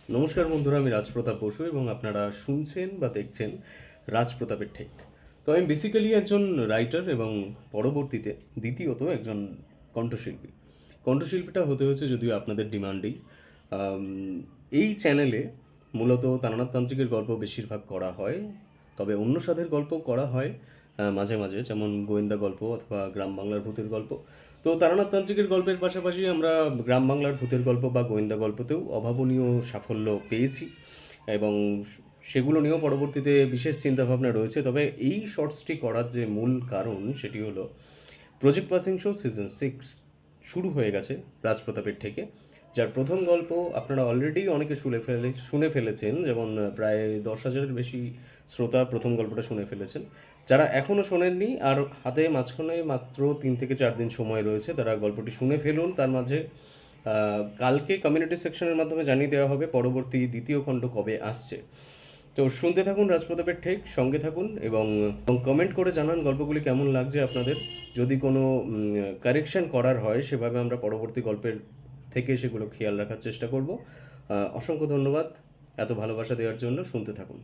নমস্কার বন্ধুরা, আমি রাজপ্রতাপ বসু এবং আপনারা শুনছেন বা দেখছেন রাজপ্রতাপের ঠেক। তো আমি বেসিক্যালি একজন রাইটার এবং পরবর্তীতে দ্বিতীয়ত একজন কণ্ঠশিল্পী। কণ্ঠশিল্পীটা হতে হয়েছে যদিও আপনাদের ডিমান্ডেই। আম, এই চ্যানেলে মূলত তারানাথ তান্ত্রিকের গল্প বেশিরভাগ করা হয়, তবে অন্য স্বাদের গল্প করা হয় মাঝে মাঝে, যেমন গোয়েন্দা গল্প অথবা গ্রাম বাংলার ভূতের গল্প। তো তারানাথ তান্ত্রিকের গল্পের পাশাপাশি আমরা গ্রাম বাংলার ভূতের গল্প বা গোয়েন্দা গল্পতেও অভাবনীয় সাফল্য পেয়েছি এবং সেগুলো নিয়েও পরবর্তীতে বিশেষ চিন্তাভাবনা রয়েছে। তবে এই শর্টসটি করার যে মূল কারণ সেটি হলো প্রজেক্ট পাসিং শো সিজন 6 শুরু হয়ে গেছে রাজপ্রতাপের থেকে, যার প্রথম গল্প আপনারা অলরেডি অনেকে শুনে ফেলেছেন, যেমন প্রায় 10,000-এর বেশি শ্রোতা প্রথম গল্পটা শুনে ফেলেছেন। যারা এখনও শোনেননি আর হাতে মাঝখানে মাত্র 3 থেকে 4 দিন সময় রয়েছে, তারা গল্পটি শুনে ফেলুন। তার মাঝে কালকে কমিউনিটি সেকশনের মাধ্যমে জানিয়ে দেওয়া হবে পরবর্তী দ্বিতীয় খণ্ড কবে আসছে। তো শুনতে থাকুন রাজপ্রতাপের ঠেক, সঙ্গে থাকুন এবং কমেন্ট করে জানান গল্পগুলি কেমন লাগছে আপনাদের। যদি কোনো কারেকশন করার হয় সেভাবে আমরা পরবর্তী গল্পের থেকে সেগুলো খেয়াল রাখার চেষ্টা করব। অসংখ্য ধন্যবাদ এত ভালোবাসা দেওয়ার জন্য। শুনতে থাকুন।